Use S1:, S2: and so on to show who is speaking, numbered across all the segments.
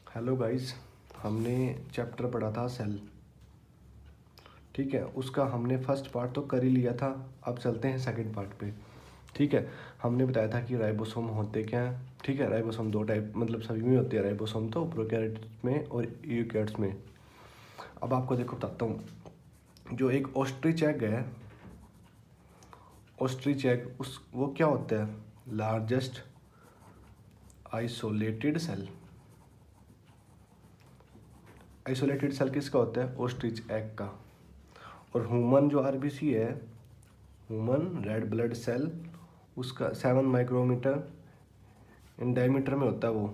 S1: Hello guys, हमने chapter पढ़ा था सेल। ठीक है, उसका हमने फर्स्ट पार्ट तो कर ही लिया था। अब चलते हैं सेकंड पार्ट पे। ठीक है, हमने बताया था कि राइबोसोम होते क्या हैं। ठीक है, राइबोसोम दो टाइप मतलब सभी में होते हैं राइबोसोम, तो प्रोकैरियोट्स में और यूकैरियोट्स में। अब आपको देखो बताता हूँ। जो एक ऑस्ट्रिच एग है, ऑस्ट्रिच एग उस वो क्या होता है? Largest isolated cell. Isolated cell किसका होता है? ऑस्ट्रिच एग का। और ह्यूमन जो आरबीसी है, ह्यूमन रेड ब्लड सेल, उसका 7 माइक्रोमीटर इन डायमीटर में होता है वो।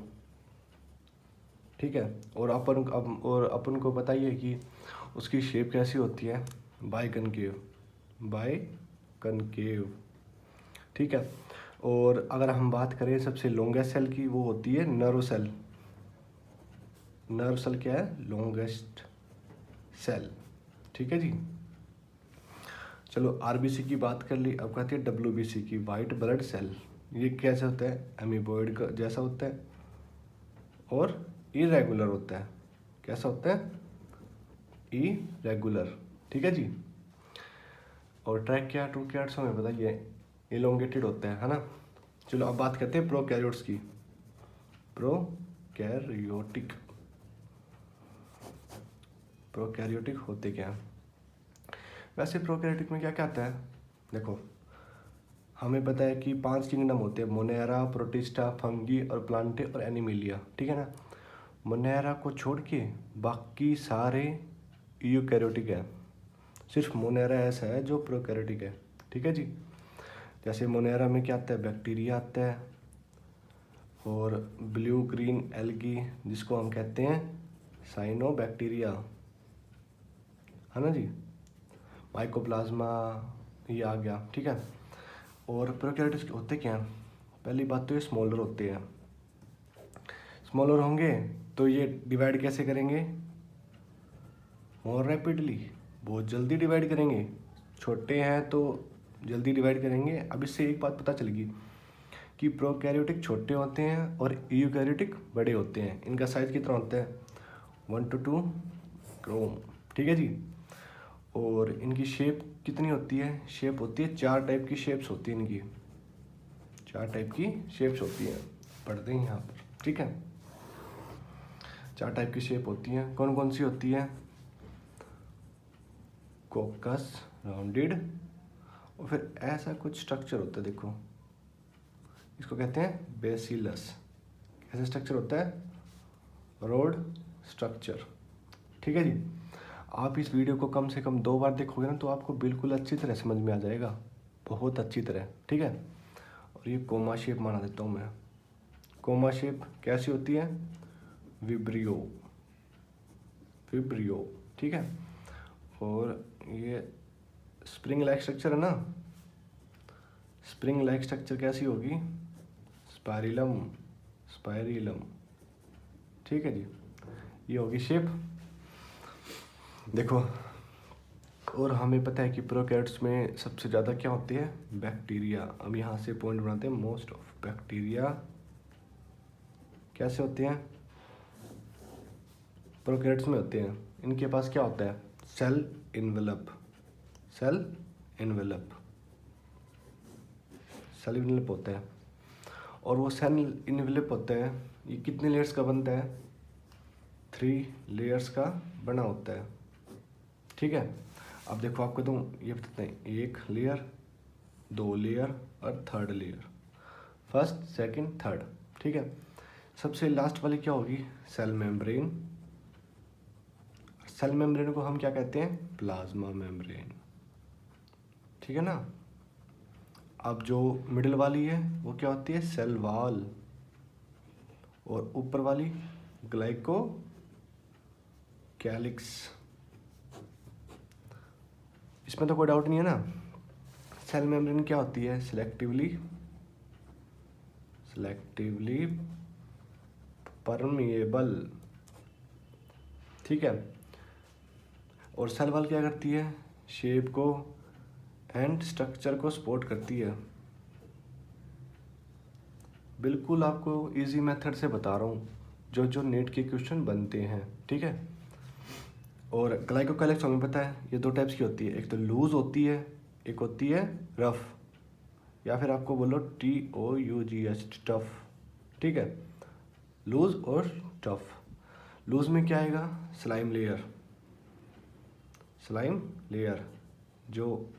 S1: ठीक है, और अपन को पता ही है कि उसकी शेप कैसी होती है? By concave, by concave. ठीक है, और अगर हम बात करें सबसे लॉन्गेस्ट सेल की, वो होती है नर्व सेल। नर्व सेल क्या है? Longest cell. ठीक है जी। चलो, आरबीसी की बात कर ली, अब कहते हैं डब्ल्यूबीसी की, वाइट ब्लड सेल। ये कैसे होता है? एमीबॉइड का जैसा होता है और इरेगुलर होता है। कैसा होता है? इरेगुलर। ठीक है जी। और ट्रैकिया ट्रूकियाट्स हमें बताइए, इलोंगेटेड होता है ना। चलो अब बात करते हैं प्रोकैरियोट्स की। प्रोकैरियोटिक, प्रोकैरियोटिक होते क्या हैं? वैसे प्रोकैरियोटिक में क्या क्या आता है? देखो, हमें पता है कि 5 किंगडम होते हैं: मोनेरा, प्रोटिस्टा, फंगी और प्लांटे और एनिमिलिया। ठीक है ना। मोनेरा को छोड़ के बाकी सारे यूकैरियोटिक है। सिर्फ मोनेरा ऐसा है जो प्रोकैरियोटिक है। ठीक है जी। जैसे मोनेरा में क्या आता है? बैक्टीरिया आता है, और ब्लू ग्रीन एल्गी जिसको हम कहते हैं साइनोबैक्टीरिया, है ना जी। माइकोप्लाज्मा ये आ गया। ठीक है, और प्रोकैरियोट्स होते क्या हैं? पहली बात तो ये स्मॉलर होते हैं। स्मॉलर होंगे तो ये डिवाइड कैसे करेंगे? मोर रैपिडली, बहुत जल्दी डिवाइड करेंगे। छोटे हैं तो जल्दी डिवाइड करेंगे। अब इससे एक बात पता चलेगी कि प्रोकैरियोटिक छोटे होते हैं और यूकैरियोटिक बड़े होते हैं। इनका साइज कितना होता है? 1 to 2 क्रोम। ठीक है जी। और इनकी शेप कितनी होती है? शेप होती है 4 टाइप की शेप्स होती है इनकी। 4 टाइप की शेप्स होती हैं, पढ़ते हैं यहाँ पर। ठीक है, 4 टाइप की शेप होती हैं। कौन कौन सी होती है? कोकस, राउंडेड, और फिर ऐसा कुछ स्ट्रक्चर होता है, देखो इसको कहते हैं बेसिलस। कैसा स्ट्रक्चर होता है? Road structure. ठीक है जी। आप इस वीडियो को कम से कम 2 बार देखोगे ना तो आपको बिल्कुल अच्छी तरह समझ में आ जाएगा, बहुत अच्छी तरह। ठीक है, और ये कोमा शेप माना देता हूँ मैं। कोमा शेप कैसी होती है? Vibrio, vibrio. ठीक है, और ये स्प्रिंग लाइक स्ट्रक्चर है ना। स्प्रिंग लाइक स्ट्रक्चर कैसी होगी? Spirillum, spirillum. ठीक है जी, ये होगी शेप। देखो, और हमें पता है कि प्रोकैरियोट्स में सबसे ज़्यादा क्या होती है? बैक्टीरिया। अब यहाँ से पॉइंट बनाते हैं। मोस्ट ऑफ बैक्टीरिया कैसे होते हैं? प्रोकैरियोट्स में होते हैं। इनके पास क्या होता है? Cell envelope, cell envelope, cell envelope होता है। और वो सेल इनवेलप होता है, ये कितने लेयर्स का बनता है? 3 लेयर्स का बना होता है। ठीक है, अब देखो आपको तो ये बताते हैं, 1 लेयर, 2 लेयर और 3rd layer. First, second, third. ठीक है, सबसे लास्ट वाली क्या होगी? Cell membrane. सेल मेम्ब्रेन को हम क्या कहते हैं? Plasma membrane. ठीक है ना। अब जो मिडिल वाली है वो क्या होती है? Cell wall. और ऊपर वाली ग्लाइको कैलिक्स। इसमें तो कोई डाउट नहीं है ना। सेल मेम्ब्रेन क्या होती है? Selectively, selectively permeable. ठीक है, और सेल वॉल क्या करती है? शेप को एंड स्ट्रक्चर को सपोर्ट करती है। बिल्कुल आपको इजी मेथड से बता रहा हूँ, जो जो नेट के क्वेश्चन बनते हैं, ठीक है। और ग्लाइकोकाइलेक्स हमें पता है ये दो टाइप्स की होती है, एक तो लूज होती है, एक होती है रफ, या फिर आपको बोलो TOUGH, टफ, ठीक है। लूज और टफ। लूज में क्या आएगा, स्लाइम लेयर, स्लाइम लेयर, जो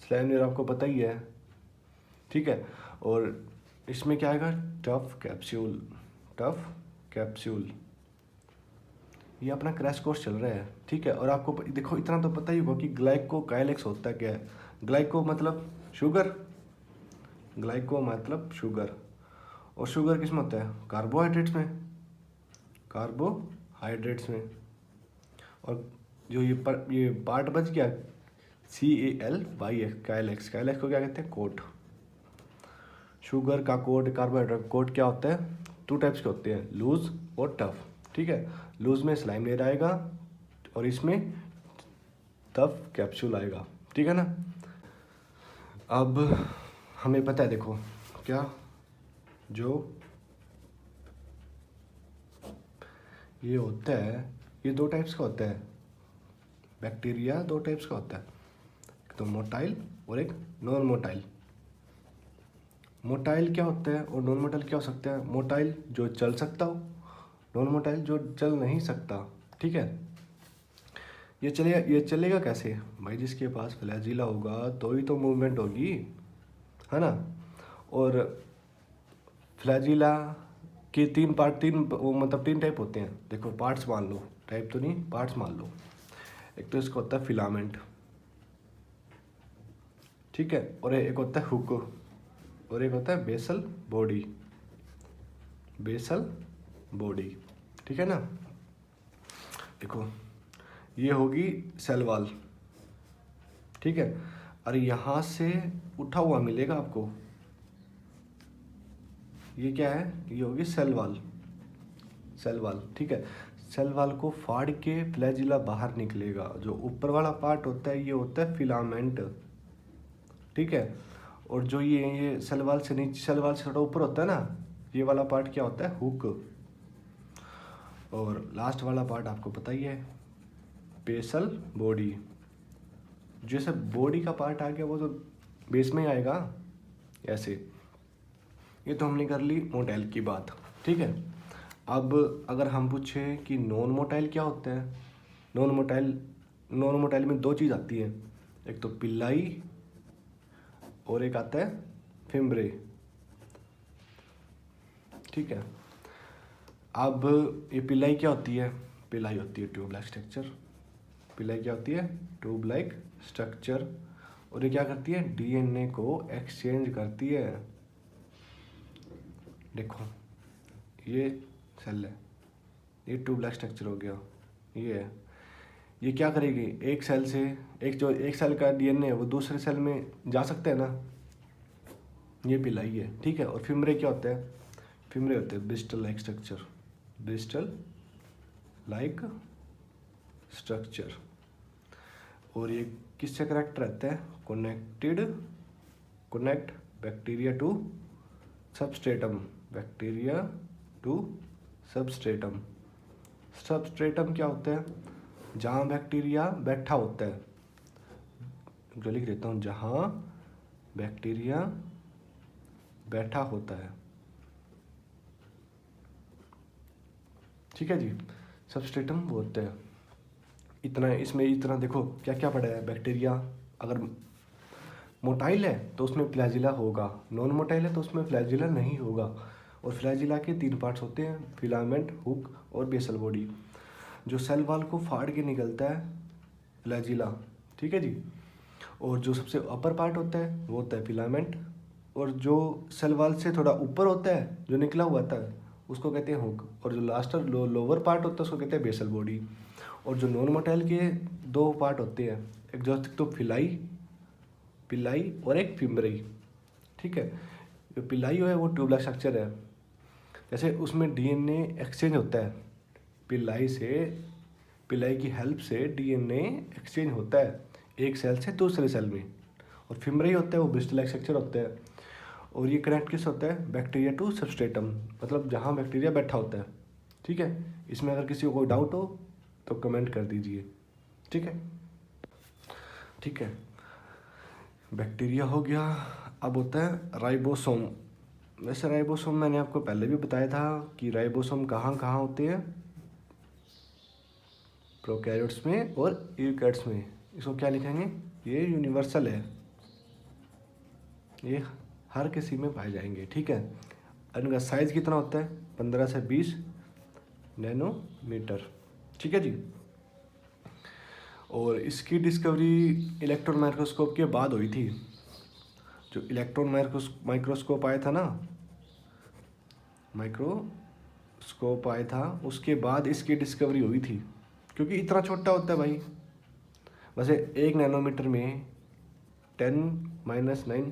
S1: स्लाइम लेयर आपको पता ही है, ठीक है। और इसमें क्या आएगा, टफ कैप्सूल, टफ कैप्सूल। ये अपना क्रैश कोर्स चल रहा है, ठीक है। और आपको देखो इतना तो पता ही होगा कि ग्लाइकोकाइलेक्स होता क्या है। ग्लाइको मतलब शुगर, ग्लाइको मतलब शुगर, और शुगर किस में होता है, कार्बोहाइड्रेट्स में, कार्बोहाइड्रेट्स में। और जो ये पार्ट बच गया CALYX, काइलेक्स, काइलेक्स को क्या कहते हैं, कोट। शुगर का कोट, कार्बोहाइड्रेट कोट क्या होता है, टू टाइप्स के होते हैं, लूज और टफ, ठीक है। लूज में स्लाइम लेयर आएगा और इसमें टफ कैप्सूल आएगा, ठीक है ना। अब हमें पता है, देखो क्या, जो ये होता है ये दो टाइप्स का होता है, बैक्टीरिया दो टाइप्स का होता है, एक तो मोटाइल और एक नॉन मोटाइल। मोटाइल क्या होता है और नॉन मोटाइल क्या हो सकता है, मोटाइल जो चल सकता हो, नॉन मोटाइल जो चल नहीं सकता, ठीक है। ये चलेगा कैसे भाई, जिसके पास फ्लैजिला होगा तो ही तो मूवमेंट होगी, है ना। और फ्लैजिला के तीन पार्ट, मतलब तीन टाइप होते हैं, देखो पार्ट्स मान लो, टाइप तो नहीं, पार्ट्स मान लो। एक तो इसका होता है फिलामेंट, ठीक है, और एक होता है हुक, और एक होता है बेसल बॉडी, बेसल बॉडी, ठीक है ना। देखो ये होगी सेल वॉल, ठीक है। और यहाँ से उठा हुआ मिलेगा आपको, ये क्या है, ये होगी सेल वॉल, सेल वॉल, ठीक है। सेल वॉल को फाड़ के फ्लैजिला बाहर निकलेगा, जो ऊपर वाला पार्ट होता है ये होता है फिलामेंट, ठीक है। और जो ये सेल वॉल से नीचे, सेल वॉल से थोड़ा ऊपर होता है ना, ये वाला पार्ट क्या होता है, हुक। और लास्ट वाला पार्ट आपको पता ही है, बेसल बॉडी। जैसे बॉडी का पार्ट आ गया वो तो बेस में ही आएगा, ऐसे। ये तो हमने कर ली मोटाइल की बात, ठीक है। अब अगर हम पूछे कि नॉन मोटाइल क्या होता है, नॉन मोटाइल में दो चीज़ आती है, एक तो पिल्लाई और एक आता है फिम्ब्रे, ठीक है। अब ये पिल्लाई क्या होती है, पिल्लाई होती है ट्यूब लाइक स्ट्रक्चर, पिल्लाई क्या होती है, ट्यूब लाइक स्ट्रक्चर। और ये क्या करती है, DNA को एक्सचेंज करती है। देखो ये सेल है, ये ट्यूब लाइक स्ट्रक्चर हो गया, ये है। ये क्या करेगी, एक सेल से, एक सेल का DNA है वो दूसरे सेल में जा सकता है ना, ये पिलाई है, ठीक है। और फिम्रे क्या होता है, फिम्रे होते हैं bristle like structure, bristle like structure. और ये किससे कनेक्ट रहता है, connect bacteria to substratum, bacteria to substratum. Substratum क्या होता है, जहाँ बैक्टीरिया बैठा होता है, जो लिख देता हूँ, जहाँ बैक्टीरिया बैठा होता है, ठीक है जी। सबस्ट्रेटम वो होता है। इतना इसमें इतना देखो क्या क्या पड़ा है, बैक्टीरिया अगर मोटाइल है तो उसमें फ्लैजिला होगा, नॉन मोटाइल है तो उसमें फ्लैजिला नहीं होगा। और फ्लैजिला के तीन पार्ट्स होते हैं, फिलामेंट, हुक और बेसल बॉडी। जो सेल वॉल को फाड़ के निकलता है फ्लैजिला, ठीक है जी। और जो सबसे अपर पार्ट होता है वो होता है फिलामेंट, और जो सेल वॉल से थोड़ा ऊपर होता है जो निकला हुआ था उसको कहते हैं हुक, और जो लास्ट लोअर पार्ट होता है उसको कहते हैं बेसल बॉडी। और जो नॉन मोटाइल के दो पार्ट होते हैं, एक जो तो पिलाई और एक फिम्ब्री, ठीक है। जो पिलाई है वो ट्यूबलाइक स्ट्रक्चर है, जैसे उसमें DNA एक्सचेंज होता है, पिलाई की हेल्प से DNA एक्सचेंज होता है एक सेल से दूसरे सेल में। और फिम्ब्री होता है वो ब्रिस्टल लाइक स्ट्रक्चर होता है। और ये कनेक्ट किस होता है, बैक्टीरिया टू सबस्ट्रेटम, मतलब जहाँ बैक्टीरिया बैठा होता है, ठीक है, इसमें अगर किसी को कोई डाउट हो तो कमेंट कर दीजिए। ठीक है, ठीक है। बैक्टीरिया हो गया, अब होता है राइबोसोम। वैसे राइबोसोम मैंने आपको पहले भी बताया था कि राइबोसोम कहाँ कहाँ होते हैं, प्रोकैरियोट्स में और यूकैरियोट्स में। इसको क्या लिखेंगे, ये यूनिवर्सल है, ये हर किसी में पाए जाएंगे। ठीक है, इनका साइज़ कितना होता है, 15 से 20 नैनोमीटर। ठीक है जी। और इसकी डिस्कवरी इलेक्ट्रॉन माइक्रोस्कोप के बाद हुई थी। जो इलेक्ट्रॉन माइक्रोस्कोप आया था ना, माइक्रोस्कोप आया था, उसके बाद इसकी डिस्कवरी हुई थी। क्योंकि इतना छोटा होता है भाई, वैसे 1 नैनोमीटर में 10⁻⁹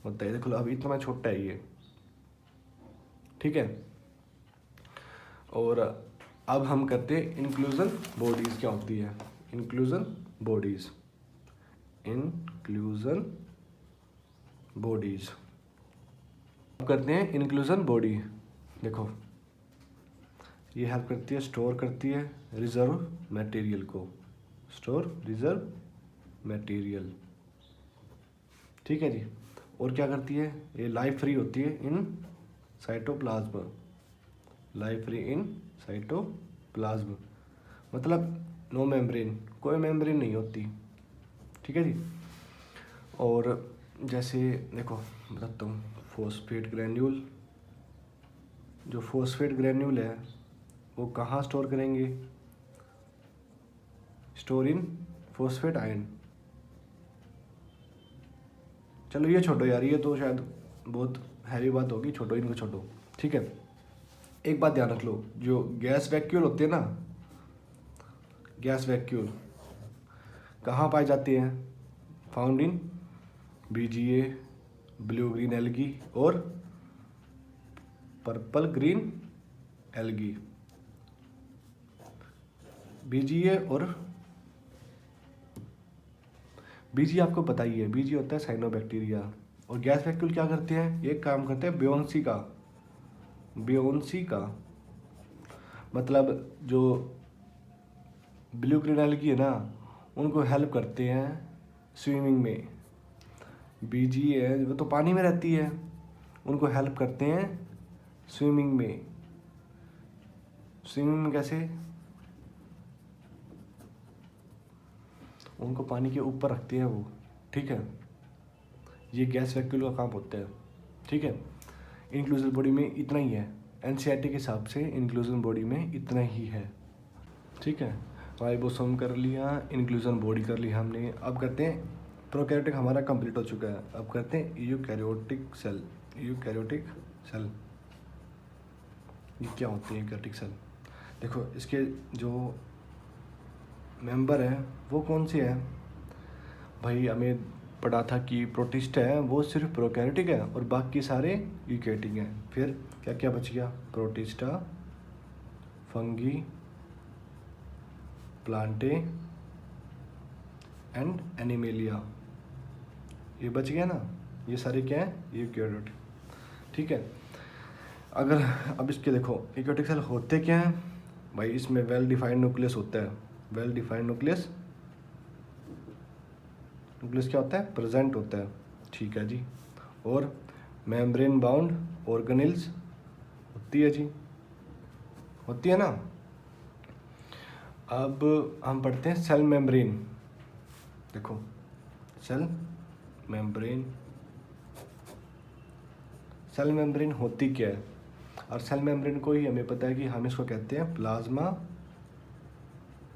S1: होता है। देखो अब इतना छोटा है ये। ठीक है, और अब हम करते हैं इंक्लूजन बॉडीज़ क्या होती है। इंक्लूजन बॉडीज़, इंक्लूजन बॉडीज़ अब करते हैं इंक्लूजन बॉडी। देखो ये हेल्प करती है, स्टोर करती है रिजर्व मटेरियल को, स्टोर रिजर्व मटेरियल। ठीक है जी। और क्या करती है, ये लाइफ फ्री होती है in cytoplasm, life free in cytoplasm, मतलब नो मेम्ब्रेन, कोई मेम्ब्रेन नहीं होती। ठीक है जी। और जैसे देखो बताता हूँ, फॉस्फेट ग्रैन्यूल, जो फॉस्फेट ग्रैन्यूल है वो कहाँ स्टोर करेंगे, स्टोर इन फॉस्फेट आयन। चलो ये छोड़ो यार, ये तो शायद बहुत हैवी बात होगी, छोड़ो इनको, छोड़ो। ठीक है, एक बात ध्यान रख लो, जो गैस वैक्यूल होते हैं ना, गैस वैक्यूल कहाँ पाए जाते हैं, found in BGA, blue green algae और पर्पल ग्रीन एल्गी। बीजीए और बीजी आपको पता ही है, बीजी होता है साइनोबैक्टीरिया। और गैस वैक्यूल क्या करते हैं, ये काम करते हैं बियोन्सी का, बियोन्सी का मतलब जो ब्लू ग्रीन एल्गी है ना, उनको हेल्प करते हैं स्विमिंग में। बीजी है वो तो पानी में रहती है, उनको हेल्प करते हैं स्विमिंग में। स्विमिंग में कैसे, उनको पानी के ऊपर रखते हैं वो। ठीक है, ये गैस वैक्यूल का काम होता है। ठीक है, इंक्लूजन बॉडी में इतना ही है, एनसीईआरटी के हिसाब से इंक्लूजन बॉडी में इतना ही है। ठीक है, राइबोसोम कर लिया, इंक्लूजन बॉडी कर लिया हमने। अब करते हैं, प्रोकैरियोटिक हमारा कंप्लीट हो चुका है, अब करते हैं यूकैरियोटिक सेल। यूकैरियोटिक सेल ये क्या होते हैं यूकैरियोटिक सेल, देखो इसके जो मेंबर है वो कौन से हैं भाई, हमें पढ़ा था कि प्रोटिस्ट है वो सिर्फ प्रोकैरियोटिक है और बाकी सारे यूकैरियोटिक हैं। फिर क्या क्या बच गया, protista, fungi, Plantae and animalia, ये बच गया ना, ये सारे क्या है, यूकैरियोटिक। ठीक है, अगर अब इसके देखो यूकैरियोटिक सेल होते क्या हैं भाई, इसमें वेल डिफाइंड न्यूक्लियस होता है, वेल डिफाइंड न्यूक्लियस, न्यूक्लियस क्या होता है, प्रेजेंट होता है। ठीक है जी। और मेम्ब्रेन बाउंड ऑर्गेनेल्स होती है जी, होती है ना। अब हम पढ़ते हैं सेल मेम्ब्रेन। देखो सेल मेम्ब्रेन, सेल मेम्ब्रेन होती क्या है, और सेल मेम्ब्रेन को ही हमें पता है कि हम इसको कहते हैं प्लाज्मा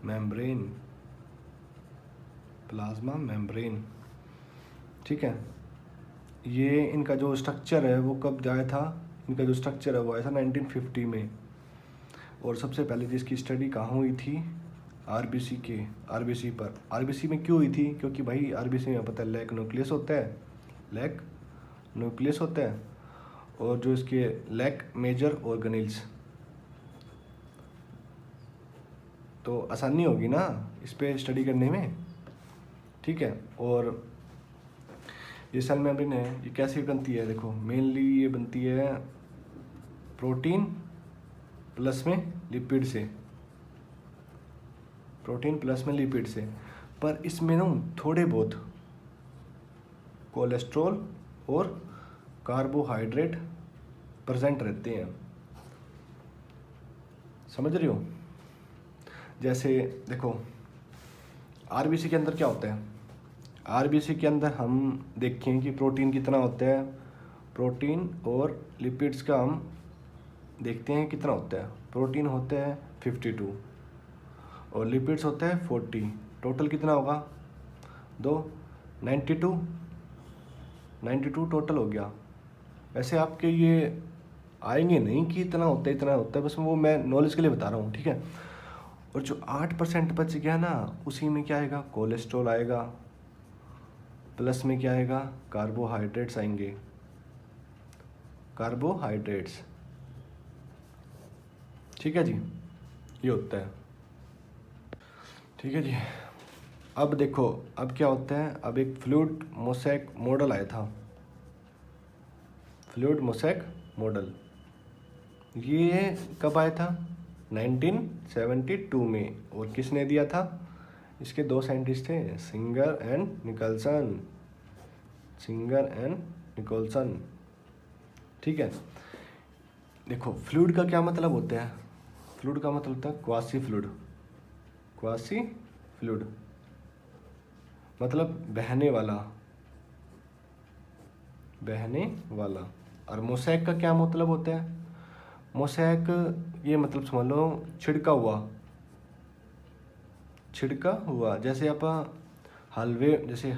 S1: मेम्ब्रेन, प्लाज्मा मेम्ब्रेन। ठीक है, ये इनका जो स्ट्रक्चर है वो कब आया था, इनका जो स्ट्रक्चर है वो आया था 1950 में। और सबसे पहले जिसकी स्टडी कहाँ हुई थी, आरबीसी के, आरबीसी पर। आरबीसी में क्यों हुई थी, क्योंकि भाई आरबीसी में पता है लैक न्यूक्लियस होता है, लैक न्यूक्लियस होता है, और जो इसके लैक मेजर ऑर्गेनेल्स, तो आसानी होगी ना इस पर स्टडी करने में। ठीक है, और ये सेल मेम्ब्रेन है, ये कैसे बनती है, देखो मेनली ये बनती है प्रोटीन प्लस में लिपिड से, प्रोटीन प्लस में लिपिड से। पर इसमें ना थोड़े बहुत कोलेस्ट्रॉल और कार्बोहाइड्रेट प्रेजेंट रहते हैं, समझ रहे हो। जैसे देखो आरबीसी के अंदर क्या होता है, आरबीसी के अंदर हम देखें कि प्रोटीन कितना होता है, प्रोटीन और लिपिड्स का हम देखते हैं कितना होता है। प्रोटीन होता है 52 और लिपिड्स होता है 40, टोटल कितना होगा 2, 92 टोटल हो गया। वैसे आपके ये आएंगे नहीं कि इतना होता है इतना होता है, बस वो मैं नॉलेज के लिए बता रहा हूँ, ठीक है। और जो 8% बच गया ना, उसी में क्या आएगा, कोलेस्ट्रॉल आएगा, प्लस में क्या आएगा, कार्बोहाइड्रेट्स आएंगे, कार्बोहाइड्रेट्स, ठीक है जी, ये होता है, ठीक है जी। अब देखो अब क्या होता है, अब एक फ्लूइड मोसैक मॉडल आया था, फ्लूइड मोसैक मॉडल, ये कब आया था, 1972 में। और किसने दिया था, इसके दो साइंटिस्ट थे, Singer and Nicolson, Singer and Nicolson, ठीक है। देखो फ्लूइड का क्या मतलब होता है, फ्लूइड का मतलब होता है क्वासी फ्लूइड, क्वासी फ्लूइड मतलब बहने वाला, बहने वाला। और मोसैक का क्या मतलब होता है, मोसैक ये मतलब समझ लो छिड़का हुआ, छिड़का हुआ। जैसे आप हलवे, जैसे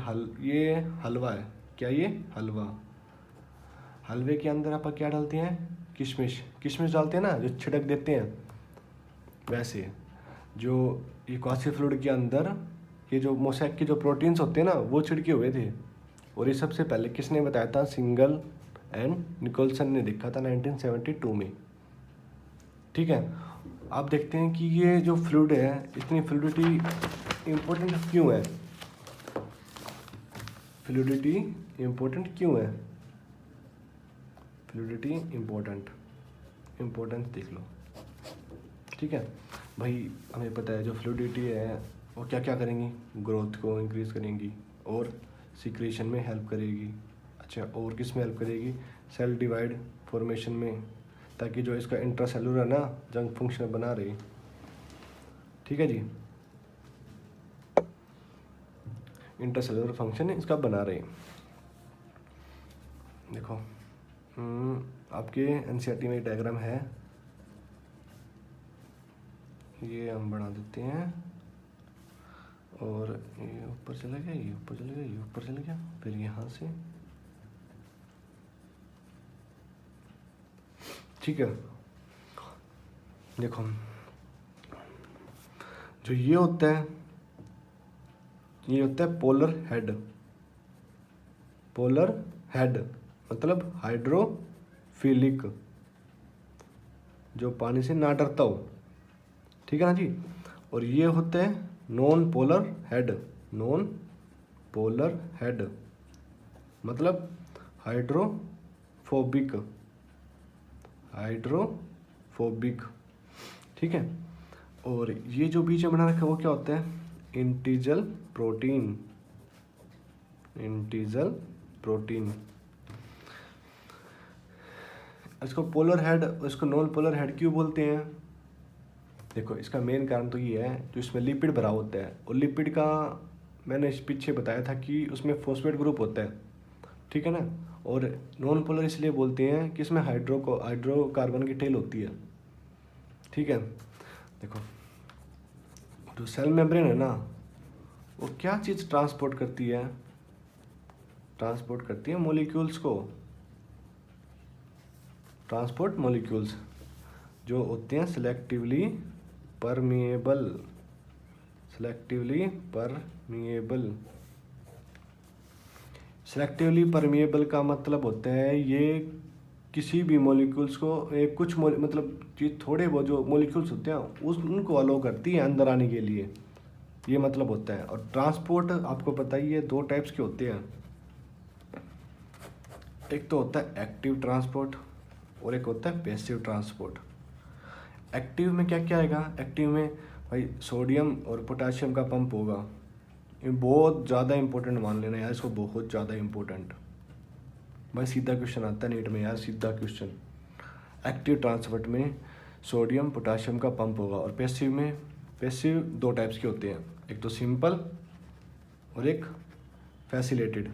S1: ये हलवा है, क्या ये हलवा, हलवे के अंदर आप क्या डालते हैं, किशमिश, किशमिश डालते हैं ना, जो छिड़क देते हैं। वैसे जो ये क्वासी फ्लूइड के अंदर ये जो मोसैक के जो प्रोटीन्स होते हैं ना, वो छिड़के हुए थे। और ये सबसे पहले किसने बताया था, सिंगल एंड निकोलसन ने देखा था 1972 में, ठीक है। आप देखते हैं कि ये जो फ्लूइड है, इतनी फ्लूइडिटी इम्पोर्टेंट क्यों है, फ्लूइडिटी इम्पोर्टेंट क्यों है, फ्लूइडिटी इम्पोर्टेंस देख लो, ठीक है भाई। हमें पता है जो फ्लूइडिटी है वो क्या क्या करेंगी, ग्रोथ को इंक्रीज करेंगी और सिक्रेशन में हेल्प करेगी। अच्छा, और किस में हेल्प करेगी, सेल डिवाइड फॉर्मेशन में, ताकि जो इसका इंट्रासेलुलर ना जंग फंक्शन बना रहे, ठीक है जी, इंट्रासेलुलर फंक्शन इसका बना रहे। देखो आपके एनसीईआरटी में एक डायग्राम है, ये हम बना देते हैं, और ये ऊपर चला गया, ये ऊपर चला गया, ये ऊपर चला गया, फिर यहाँ से, ठीक है। देखो जो ये होता है, ये होता है पोलर हेड, पोलर हेड मतलब हाइड्रोफिलिक, जो पानी से ना डरता हो, ठीक है ना जी। और ये होते हैं non polar head, non polar head मतलब हाइड्रोफोबिक, हाइड्रोफोबिक, ठीक है। और ये जो बीच में बना रखा है वो क्या होता है, इंटीजल प्रोटीन, इंटीजल प्रोटीन। इसको पोलर हेड, इसको नॉन पोलर हेड क्यों बोलते हैं, देखो इसका मेन कारण तो ये है, जो इसमें लिपिड भरा होता है, और लिपिड का मैंने इस पीछे बताया था कि उसमें फॉस्फेट ग्रुप होता है, ठीक है ना। और नॉन पोलर इसलिए बोलते हैं कि इसमें हाइड्रोकार्बन की टेल होती है, ठीक है। देखो जो सेल मेम्ब्रेन है ना, वो क्या चीज़ ट्रांसपोर्ट करती है, ट्रांसपोर्ट करती है मॉलिक्यूल्स को, ट्रांसपोर्ट मॉलिक्यूल्स जो होते हैं selectively permeable, selectively permeable. Selectively permeable का मतलब होता है ये किसी भी मॉलिक्यूल्स को कुछ मतलब चीज थोड़े वो जो मॉलिक्यूल्स होते हैं उनको अलो करती है अंदर आने के लिए, ये मतलब होता है। और ट्रांसपोर्ट आपको पता ही है दो टाइप्स के होते हैं, एक तो होता है एक्टिव ट्रांसपोर्ट और एक होता है पैसिव ट्रांसपोर्ट। एक्टिव में क्या क्या आएगा, एक्टिव में भाई सोडियम और पोटाशियम का पंप होगा। ये बहुत ज़्यादा इंपॉर्टेंट मान लेना यार इसको, बहुत ज़्यादा इंपॉर्टेंट। भाई सीधा क्वेश्चन आता है नीट में यार, सीधा क्वेश्चन। एक्टिव ट्रांसपोर्ट में सोडियम पोटाशियम का पंप होगा। और पैसिव में, पैसिव दो टाइप्स के होते हैं, एक तो सिंपल और एक फैसिलेटेड।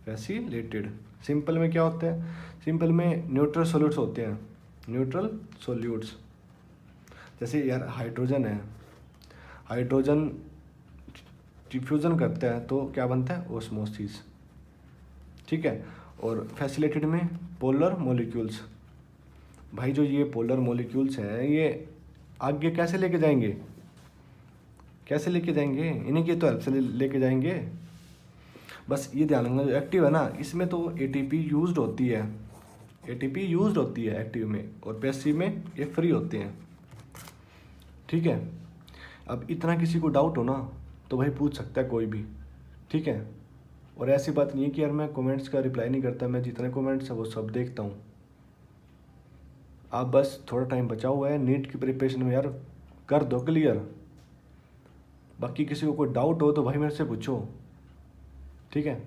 S1: फैसिलेटेड सिंपल में क्या होता है, सिंपल में न्यूट्रल सॉल्यूट्स होते हैं, न्यूट्रल सॉल्यूट्स। जैसे यार हाइड्रोजन है, हाइड्रोजन डिफ्यूज़न करता है तो क्या बनता है, ओस्मोसिस। ठीक है। और फैसिलेटेड में पोलर मॉलिक्यूल्स। भाई जो ये पोलर मॉलिक्यूल्स हैं ये आगे कैसे लेके जाएंगे, कैसे लेके जाएंगे, इन्हीं की तो हेल्प से लेके जाएंगे। बस ये ध्यान रखना, जो एक्टिव है ना इसमें तो एटीपी यूज्ड होती है, एटीपी यूज्ड होती है एक्टिव में, और पैसिव में ये फ्री होते हैं। ठीक है। अब इतना किसी को डाउट हो ना तो भाई पूछ सकता है कोई भी। ठीक है। और ऐसी बात नहीं है कि यार मैं कमेंट्स का रिप्लाई नहीं करता, मैं जितने कमेंट्स है वो सब देखता हूँ। आप बस थोड़ा टाइम बचा हुआ है नीट की प्रिपरेशन में यार, कर दो क्लियर। बाकी किसी को कोई डाउट हो तो भाई मेरे से पूछो। ठीक है।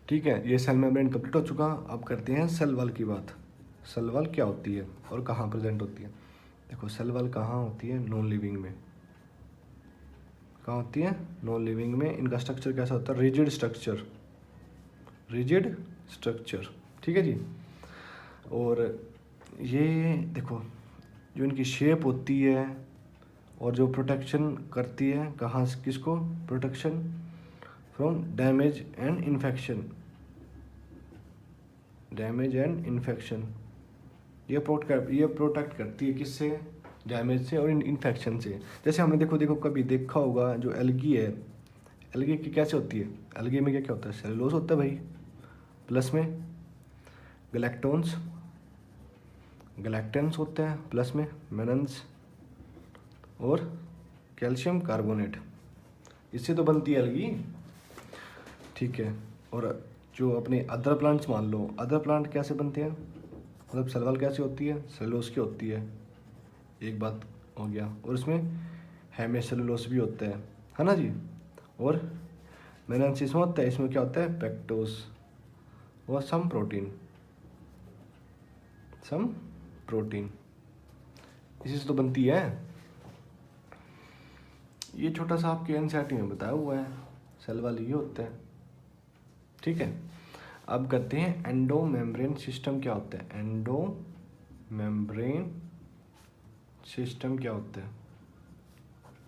S1: ठीक है, ये सेल मेम्ब्रेन कंप्लीट हो चुका। अब करते हैं सेल वॉल की बात। सेल वॉल क्या होती है और कहाँ प्रेजेंट होती है। देखो सेल वॉल कहाँ होती है, नॉन लिविंग में। कहाँ होती है, नॉन लिविंग में। इनका स्ट्रक्चर कैसा होता है, रिजिड स्ट्रक्चर, रिजिड स्ट्रक्चर। ठीक है जी। और ये देखो जो इनकी शेप होती है और जो प्रोटेक्शन करती है, कहाँ से किसको, protection from damage and infection, damage and infection. ये प्रोटेक्ट करती है किससे, डैमेज से और इन्फेक्शन से। जैसे हमने देखो कभी देखा होगा जो एल्गी है, एल्गी की कैसे होती है, एल्गी में क्या क्या होता है, सेलुलोज होता है भाई, प्लस में गैलेक्टोन्स, गैलेक्टेंस होते हैं, प्लस में मेनन्स और कैल्शियम कार्बोनेट, इससे तो बनती है एल्गी। ठीक है। और जो अपने अदर प्लांट्स मान लो, अदर प्लांट कैसे बनते हैं, मतलब सेल वॉल कैसे होती है, सेलुलोज की होती है, एक बात हो गया। और इसमें हेमिसेलुलोज भी होता है ना जी। और मेनन्स इसमें होता है, इसमें क्या होता है, पेक्टोस और सम प्रोटीन, सम प्रोटीन, इसी से तो बनती है। ये छोटा सा आपके एनसीईआरटी में बताया हुआ है, सेल वॉल ये होता है। ठीक है। अब करते हैं एंडो मेम्ब्रेन सिस्टम क्या होता है, एंडो मेम्ब्रेन सिस्टम क्या होता है।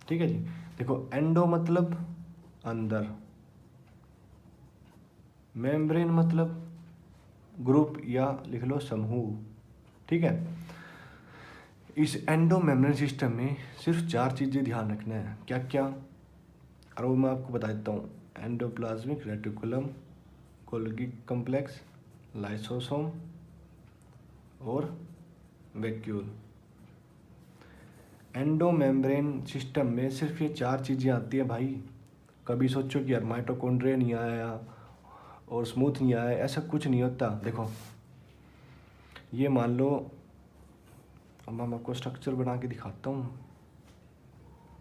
S1: ठीक है जी। देखो एंडो मतलब अंदर, मेम्ब्रेन मतलब ग्रुप या लिख लो समूह। ठीक है। इस एंडो मेम्ब्रेन सिस्टम में सिर्फ 4 चीज़ें ध्यान रखना है, क्या क्या, और वो मैं आपको बता देता हूँ। Endoplasmic reticulum, Golgi complex, lysosome और वैक्यूल। एंडो मेम्ब्रेन सिस्टम में सिर्फ ये 4 चीज़ें आती हैं भाई। कभी सोचो कि यार माइटोकॉन्ड्रिया नहीं आया और स्मूथ नहीं आया, ऐसा कुछ नहीं होता। देखो ये मान लो, अब मैं आपको स्ट्रक्चर बना के दिखाता हूँ।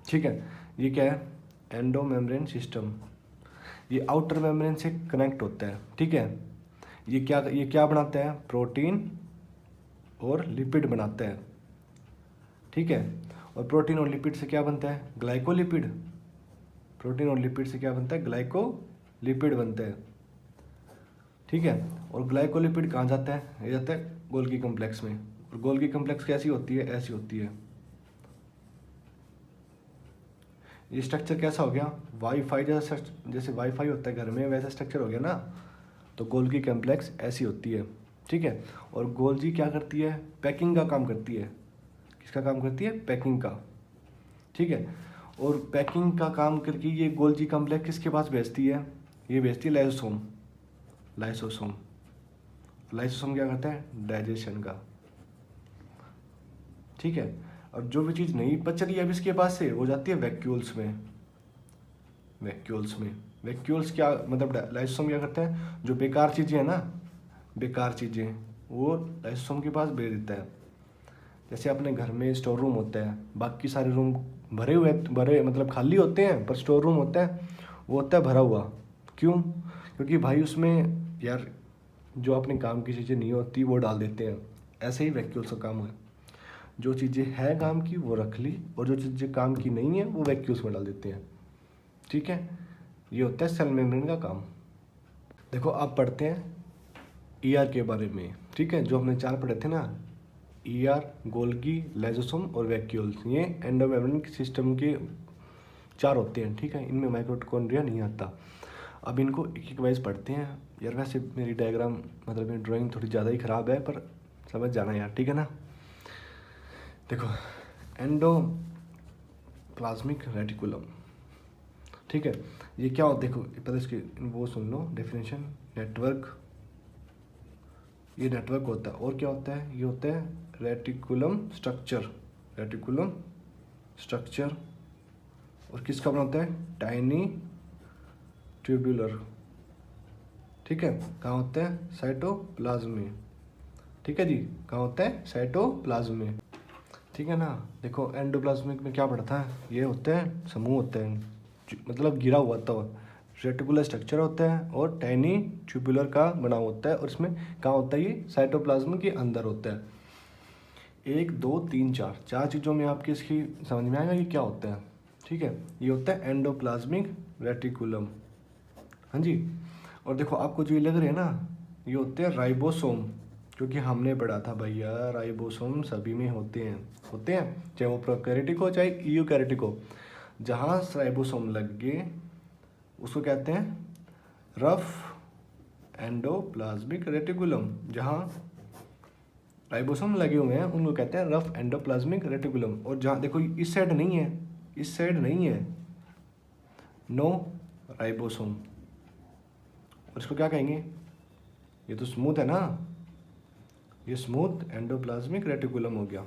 S1: ठीक है। ये क्या है, एंडो मेम्ब्रेन सिस्टम, ये आउटर मेम्ब्रेन से कनेक्ट होता है। ठीक है। ये क्या बनाता है, प्रोटीन और लिपिड बनाता है। ठीक है। और प्रोटीन और लिपिड से क्या बनता है, ग्लाइकोलिपिड। प्रोटीन और लिपिड से क्या बनता है, ग्लाइकोलिपिड बनता है। ठीक है। और ग्लाइकोलिपिड कहाँ जाता है, ये जाता है गोल्गी कॉम्प्लेक्स में। और गोल्गी कॉम्प्लेक्स कैसी होती है, ऐसी होती है। ये स्ट्रक्चर कैसा हो गया, वाईफाई जैसा, जैसे वाईफाई होता है घर में वैसा स्ट्रक्चर हो गया ना। तो गोल्गी कॉम्प्लेक्स ऐसी होती है। ठीक है। और गोल्गी क्या करती है, पैकिंग का काम करती है। किसका काम करती है, पैकिंग का। ठीक है। और पैकिंग का काम करके ये गोल्गी कॉम्प्लेक्स किसके पास भेजती है, ये भेजती है लाइसोसोम, लाइसोसोम। लाइसोसोम क्या करता है, डाइजेशन का। ठीक है। और जो भी चीज़ नहीं पच रही है अब इसके पास से, वो जाती है वैक्यूल्स में, वैक्यूल्स में। वैक्यूल्स क्या मतलब, लाइसोसोम क्या करता है, जो बेकार चीज़ें हैं ना, बेकार चीज़ें वो लाइसोसोम के पास भेज देता है। जैसे अपने घर में स्टोर रूम होता है, बाकी सारे रूम भरे मतलब खाली होते हैं, पर स्टोर रूम होता है वो होता है भरा हुआ। क्यों? क्योंकि भाई उसमें यार जो अपने काम की चीज़ें नहीं होती वो डाल देते हैं। ऐसे ही वैक्यूल्स का काम है, जो चीज़ें हैं काम की वो रख ली, और जो चीज़ें काम की नहीं है वो वैक्यूल्स में डाल देते हैं। ठीक है, ये होता है सेल मेम्ब्रेन का काम। देखो आप पढ़ते हैं ईआर के बारे में, ठीक है, जो हमने 4 पढ़े थे ना, ईआर, गोल्गी, लाइसोसोम और वैक्यूल्स, ये एंडोमेम्ब्रेन सिस्टम के 4 होते हैं। ठीक है, इनमें माइटोकॉन्ड्रिया नहीं आता। अब इनको एक एक वाइज पढ़ते हैं यार। वैसे मेरी डायग्राम मतलब मेरी ड्राइंग थोड़ी ज़्यादा ही ख़राब है, पर समझ जाना यार, ठीक है ना। देखो एंडोप्लाज्मिक रेटिकुलम, ठीक है, ये क्या होता है? देखो पहले इसकी वो सुन लो डेफिनेशन। नेटवर्क, ये नेटवर्क होता है। और क्या होता है? ये होता है रेटिकुलम स्ट्रक्चर। रेटिकुलम स्ट्रक्चर और किसका बना होता है? Tiny tubular. ठीक है, कहाँ होता है? साइटोप्लाज्म में। ठीक है जी, कहाँ होता है? साइटोप्लाज्म में। ठीक है ना। देखो एंडोप्लाज्मिक में क्या पढ़ता है? ये होता है समूह होता है, मतलब गिरा हुआ तो रेटिकुलर स्ट्रक्चर होता है और टाइनी ट्यूबुलर का बना होता है। और इसमें कहाँ होता है? ये साइटोप्लाज्म के अंदर होता है। 1 2 3 4 चार चीज़ों में आपकी इसकी समझ में आएगा ये क्या होता है। ठीक है, ये होता है एंडोप्लाज्मिक रेटिकुलम। हाँ जी। और देखो आपको जो ये लग रहे हैं ना, ये होते हैं राइबोसोम, क्योंकि हमने पढ़ा था भैया राइबोसोम सभी में होते हैं चाहे वो प्रोकैरियोटिक हो चाहे यूकैरियोटिक हो। जहाँ राइबोसोम लग गए उसको कहते हैं रफ एंडोप्लाज्मिक रेटिकुलम। जहाँ राइबोसोम लगे हुए हैं उनको कहते हैं रफ एंडोप्लाज्मिक रेटिकुलम। और जहाँ देखो इस साइड नहीं है, इस साइड नहीं है, नो राइबोसोम, और इसको क्या कहेंगे? ये तो स्मूथ है ना, ये स्मूथ एंडोप्लाज्मिक रेटिकुलम हो गया।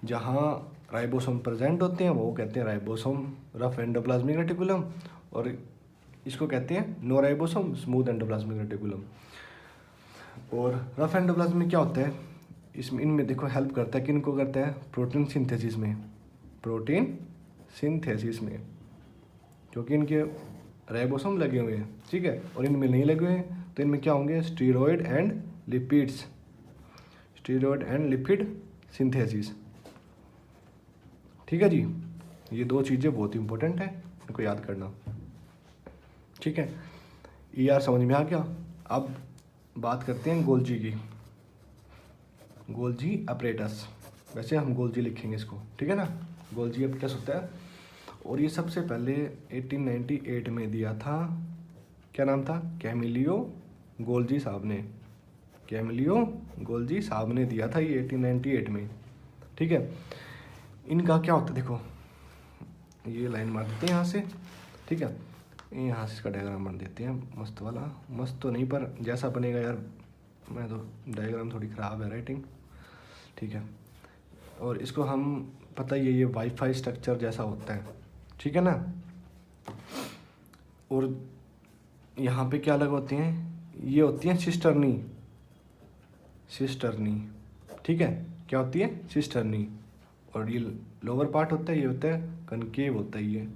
S1: जहाँ राइबोसोम प्रेजेंट होते हैं वो कहते हैं राइबोसोम रफ एंडोप्लाज्मिक रेटिकुलम, और इसको कहते हैं no ribosome smooth endoplasmic reticulum. और रफ एंडोप्लाज्म में क्या होता है? इसमें इनमें देखो हेल्प करता है, किन को करता है? प्रोटीन सिंथेसिस में, प्रोटीन सिंथेसिस में, क्योंकि इनके राइबोसोम लगे हुए हैं। ठीक है, और इनमें नहीं लगे हुए हैं तो इनमें क्या होंगे? Steroid and lipids, steroid and lipid synthesis. ठीक है जी, ये 2 चीज़ें बहुत इंपॉर्टेंट है, इनको याद करना। ठीक है, ईआर समझ में आ गया। अब बात करते हैं गोल्जी की, गोल्जी अपरेटस। वैसे हम गोल्जी लिखेंगे इसको, ठीक है ना। गोल्जी अपरेटस होता है, और ये सबसे पहले 1898 में दिया था। क्या नाम था? कैमिलियो गोल्जी साहब ने, कैमिलियो गोल्जी साहब ने दिया था ये 1898 में। ठीक है, इनका क्या होता है? देखो ये लाइन मार देते हैं यहाँ से, ठीक है, यहाँ से इसका डायग्राम बना देते हैं मस्त वाला। मस्त तो नहीं पर जैसा बनेगा यार, मैं तो डायग्राम थोड़ी ख़राब है राइटिंग। ठीक है, और इसको हम पता ही है ये वाईफाई स्ट्रक्चर जैसा होता है, ठीक है ना। और यहाँ पे क्या लगे होते हैं? ये होती हैं सिस्टर्नी, सिस्टर्नी। ठीक है, क्या होती है? सिस्टर्नी। और ये लोअर पार्ट होता है, ये होता है कनकेव होता है ये।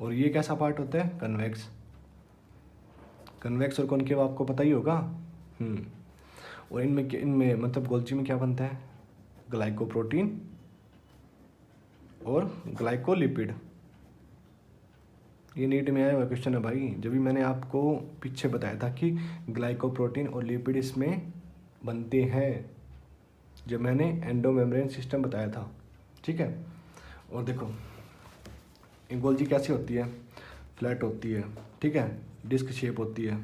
S1: और ये कैसा पार्ट होता है? कन्वेक्स। कन्वेक्स और कॉनकेव आपको पता ही होगा। और इनमें मतलब गोल्जी में क्या बनता है? ग्लाइकोप्रोटीन और ग्लाइकोलिपिड। ये नीट में आया हुआ क्वेश्चन है भाई। जब भी मैंने आपको पीछे बताया था कि ग्लाइकोप्रोटीन और लिपिड इसमें बनते हैं, जब मैंने एंडोमेम्ब्रेन सिस्टम बताया था। ठीक है, और देखो ये गोल्जी कैसी होती है? फ्लैट होती है, ठीक है, डिस्क शेप होती है,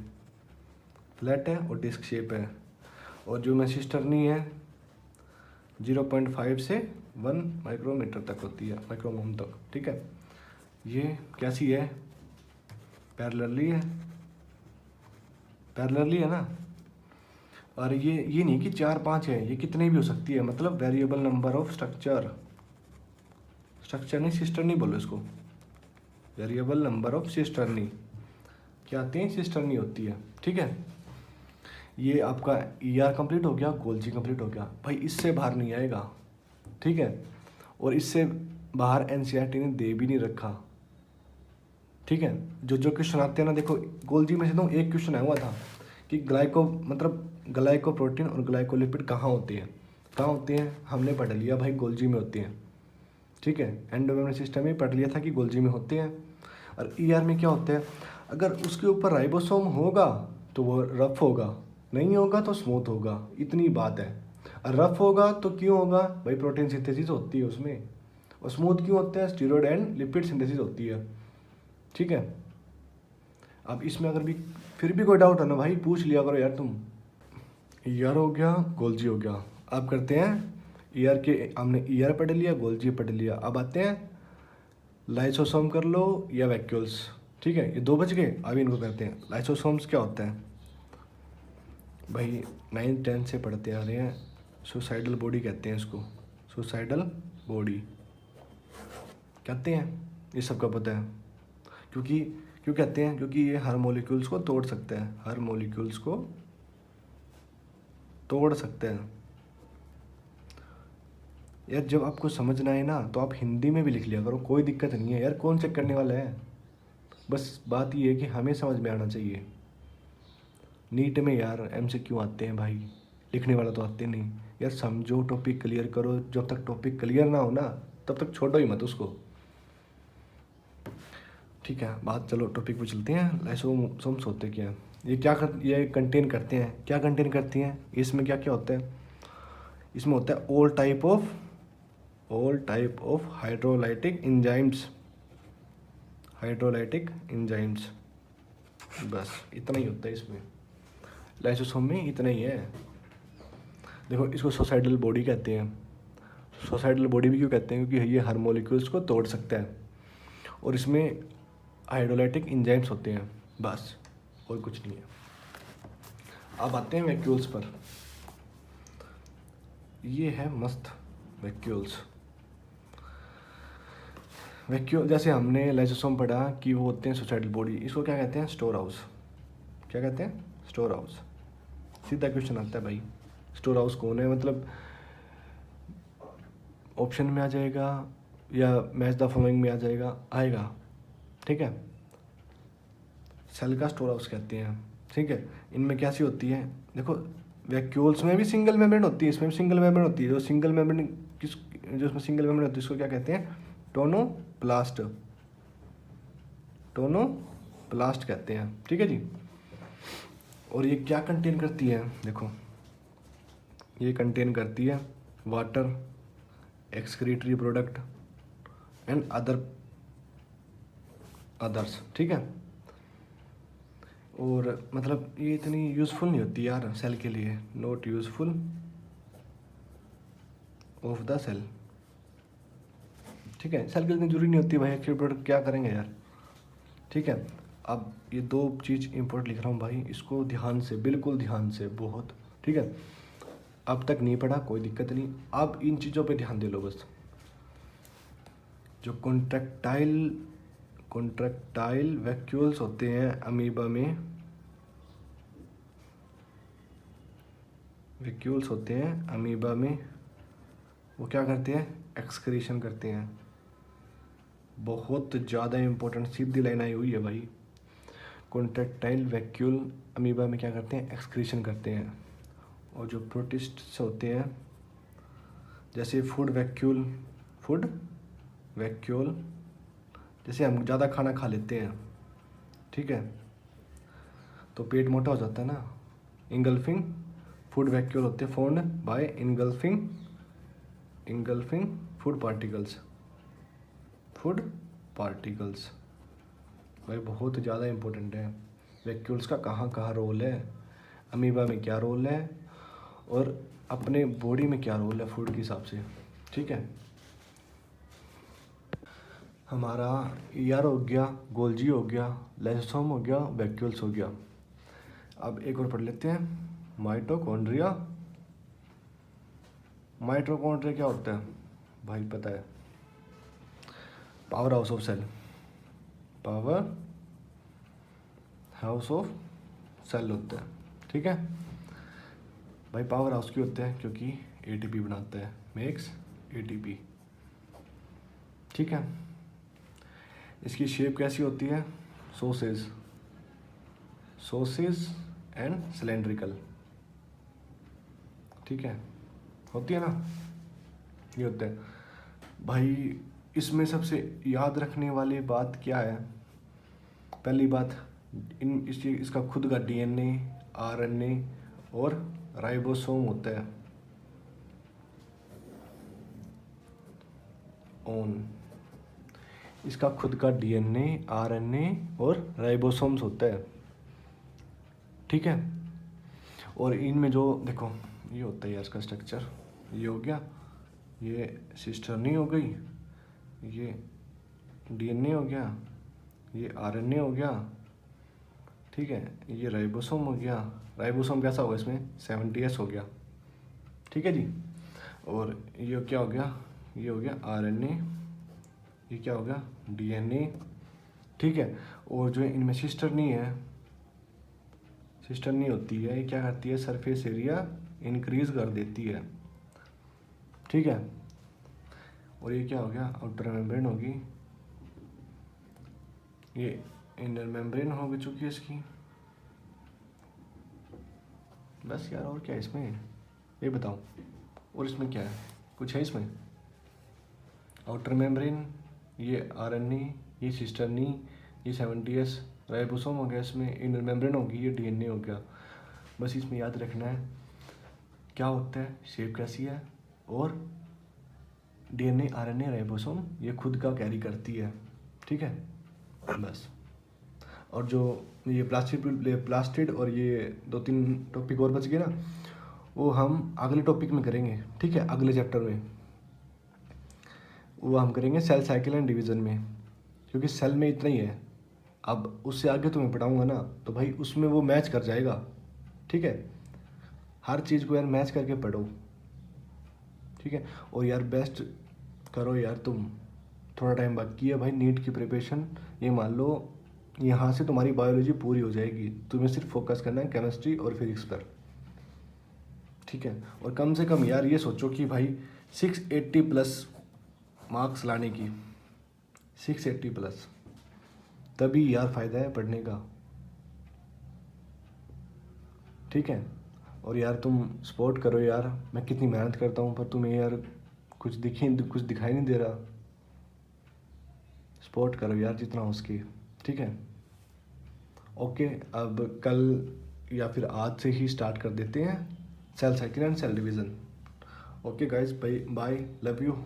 S1: फ्लैट है और डिस्क शेप है। और जो में सिस्टर्नी है 0.5 से 1 माइक्रोमीटर तक होती है, माइक्रोमोम तक। ठीक है, ये कैसी है? पैरेलली है, पैरेलली है ना। और ये नहीं कि 4 5 है, ये कितने भी हो सकती है, मतलब variable number of structure. Structure नहीं, सिस्टर्नी बोलो इसको, वेरिएबल नंबर ऑफ सिस्टर्नी। क्या आती है? सिस्टर्नी होती है। ठीक है, ये आपका ईआर कंप्लीट हो गया, गोल्जी कंप्लीट हो गया भाई। इससे बाहर नहीं आएगा, ठीक है, और इससे बाहर एनसीईआरटी ने दे भी नहीं रखा, ठीक है। जो क्वेश्चन आते हैं ना, देखो गोल्जी में से तो एक क्वेश्चन आया हुआ था कि ग्लाइकोप्रोटीन और ग्लाइकोलिपिड कहाँ होते हैं, हमने पढ़ लिया भाई गोल्जी में होते हैं, ठीक है। एंडोमेम्ब्रेन सिस्टम में पढ़ लिया था कि गोल्जी में होते हैं। और ईआर में क्या होता है, अगर उसके ऊपर राइबोसोम होगा तो वो रफ होगा, नहीं होगा तो स्मूथ होगा, इतनी बात है। और रफ होगा तो क्यों होगा भाई, प्रोटीन सिंथेसिस होती है उसमें। और स्मूथ क्यों होता है, स्टीरॉयड एंड लिपिड सिंथेसिस होती है, ठीक है। अब इसमें अगर भी फिर भी कोई डाउट है ना भाई, पूछ लिया करो यार तुम। ईआर हो गया, गोल्जी हो गया। अब करते हैं ईआर के, हमने ईआर पढ़ लिया, गोल्जी पढ़ लिया। अब आते हैं लाइसोसोम कर लो या वैक्यूल्स, ठीक है। ये दो बज गए, अभी इनको करते हैं। लाइसोसोम्स क्या होता है भाई, 9th-10th से पढ़ते आ रहे हैं। सुसाइडल बॉडी कहते हैं इसको, सुसाइडल बॉडी कहते हैं, ये सबका पता है। क्योंकि क्यों कहते हैं, क्योंकि ये हर मॉलिक्यूल्स को तोड़ सकता है, हर मॉलिक्यूल्स को तोड़ सकते हैं। यार जब आपको समझना है ना तो आप हिंदी में भी लिख लिया करो, कोई दिक्कत नहीं है यार, कौन चेक करने वाला है। बस बात ये है कि हमें समझ में आना चाहिए। नीट में यार MCQ आते हैं भाई, लिखने वाला तो आते नहीं यार। समझो, टॉपिक क्लियर करो, जब तक टॉपिक क्लियर ना हो ना तब तक छोड़ो ही मत उसको, ठीक है। बात चलो टॉपिक पे चलते हैं। लाइसोसोम्स होते क्या है, ये कंटेन करते हैं, क्या कंटेन करती हैं, इसमें क्या क्या होता है। इसमें होता है all type of hydrolytic enzymes, बस इतना ही होता है इसमें, लाइसोसोम में इतना ही है। देखो इसको सुसाइडल बॉडी कहते हैं। सुसाइडल बॉडी भी क्यों कहते हैं, क्योंकि ये हर मॉलिक्यूल्स को तोड़ सकता है, और इसमें हाइड्रोलाइटिक एंजाइम्स होते हैं, बस और कुछ नहीं है। अब आते हैं वैक्यूल्स पर। ये है मस्त वैक्यूल्स। जैसे हमने लाइसोसोम पढ़ा कि वो होते हैं सुसाइडल बॉडी, इसको क्या कहते हैं, स्टोर हाउस। क्या कहते हैं, स्टोर हाउस। सीधा क्वेश्चन आता है भाई, स्टोर हाउस कौन है, मतलब ऑप्शन में आ जाएगा या मैच द फॉलोइंग में आएगा, ठीक है। सेल का स्टोर हाउस कहते हैं, ठीक है। इनमें कैसी होती है, देखो वैक्यूल्स में भी सिंगल मेम्ब्रेन होती है, इसमें भी सिंगल मेम्ब्रेन होती है। जो इसमें सिंगल मेम्ब्रेन होती है उसको क्या कहते हैं, टोनोप्लास्ट कहते हैं, ठीक है जी। और ये क्या कंटेन करती है, देखो ये कंटेन करती है water, excretory product and others, ठीक है। और मतलब ये इतनी यूज़फुल नहीं होती यार सेल के लिए, not useful of the cell, ठीक है। सेल के लिए इतनी जरूरी नहीं होती भाई, एक्सक्रीटरी प्रोडक्ट क्या करेंगे यार, ठीक है। अब ये दो चीज़ इंपॉर्टेंट लिख रहा हूँ भाई, इसको ध्यान से, बिल्कुल ध्यान से, बहुत, ठीक है। अब तक नहीं पढ़ा कोई दिक्कत नहीं, अब इन चीज़ों पे ध्यान दे लो बस। जो कॉन्ट्रैक्टाइल वैक्यूल्स होते हैं अमीबा में, वो क्या करते हैं, एक्सक्रीशन करते हैं। बहुत ज़्यादा इंपॉर्टेंट, सीधी लाइन आई हुई है भाई। कॉन्ट्रैक्टाइल वैक्यूल अमीबा में क्या करते हैं, एक्सक्रीशन करते हैं। और जो प्रोटिस्ट्स होते हैं, जैसे फूड वैक्यूल, जैसे हम ज़्यादा खाना खा लेते हैं, ठीक है, तो पेट मोटा हो जाता है ना। इंगल्फिंग फूड वैक्यूल होते हैं, formed by engulfing food particles भाई बहुत ज़्यादा इंपॉर्टेंट है। वैक्यूल्स का कहाँ कहाँ रोल है, अमीबा में क्या रोल है, और अपने बॉडी में क्या रोल है फूड के हिसाब से, ठीक है। हमारा ईआर हो गया, गोल्जी हो गया, लाइसोसोम हो गया, वैक्यूल्स हो गया। अब एक और पढ़ लेते हैं, माइटोकॉन्ड्रिया क्या होता है भाई, पता है, पावर हाउस ऑफ सेल होता है, ठीक है भाई। पावर हाउस क्यों होता है, क्योंकि ATP बनाता है, मेक्स ATP। ठीक है, इसकी शेप कैसी होती है? Sausage and cylindrical. ठीक है, होती है ना, ये होता है भाई। इसमें सबसे याद रखने वाली बात क्या है? पहली बात, इसका खुद का DNA, RNA और राइबोसोम होता है। इसका खुद का DNA, RNA और राइबोसोम्स होता है। ठीक है, और इनमें जो देखो ये होता है यार इसका स्ट्रक्चर, ये हो गया, ये सिस्टर नहीं हो गई, ये DNA हो गया, ये RNA हो गया। ठीक है, ये राइबोसोम हो गया। राइबोसोम कैसा होगा इसमें? 70S हो गया। ठीक है जी, और ये क्या हो गया? ये हो गया RNA, ये क्या हो गया? DNA। ठीक है, और जो इनमें सिस्टर नहीं होती है, ये क्या करती है? सरफेस एरिया इंक्रीज कर देती है। ठीक है, और ये क्या हो गया? आउटर मेम्ब्रेन होगी, ये इनर मेम्ब्रेन हो चुकी है इसकी। बस यार, और क्या है इसमें, ये बताओ, और इसमें क्या है? कुछ है इसमें? आउटर मेम्ब्रेन, ये RNA, ये सिस्टर्नी, ये 70S, राइबोसोम हो गया, इसमें इनर मेम्ब्रेन होगी, ये DNA हो गया। बस इसमें याद रखना है क्या होता है, शेप कैसी है, और DNA, RNA, राइबोसोम ये खुद का कैरी करती है। ठीक है, बस। और जो ये प्लास्टिड और ये 2-3 टॉपिक और बच गए ना, वो हम अगले टॉपिक में करेंगे। ठीक है, अगले चैप्टर में वो हम करेंगे सेल साइकिल एंड डिवीज़न में, क्योंकि सेल में इतना ही है। अब उससे आगे तुम्हें पढ़ाऊँगा ना, तो भाई उसमें वो मैच कर जाएगा। ठीक है, हर चीज़ को यार मैच करके पढ़ो। ठीक है, और यार बेस्ट करो यार, तुम थोड़ा टाइम बाकी है भाई नीट की प्रिपरेशन। ये मान लो यहाँ से तुम्हारी बायोलॉजी पूरी हो जाएगी, तुम्हें सिर्फ फोकस करना है केमिस्ट्री और फिजिक्स पर। ठीक है, और कम से कम यार ये सोचो कि भाई 680 प्लस मार्क्स लाने की, 680 प्लस, तभी यार फ़ायदा है पढ़ने का। ठीक है, और यार तुम सपोर्ट करो यार, मैं कितनी मेहनत करता हूँ पर तुम्हें यार कुछ दिखाई नहीं दे रहा। सपोर्ट करो यार जितना हो सके। ठीक है, ओके, अब कल या फिर आज से ही स्टार्ट कर देते हैं cell cycle and cell division. Okay guys, bye bye, love you.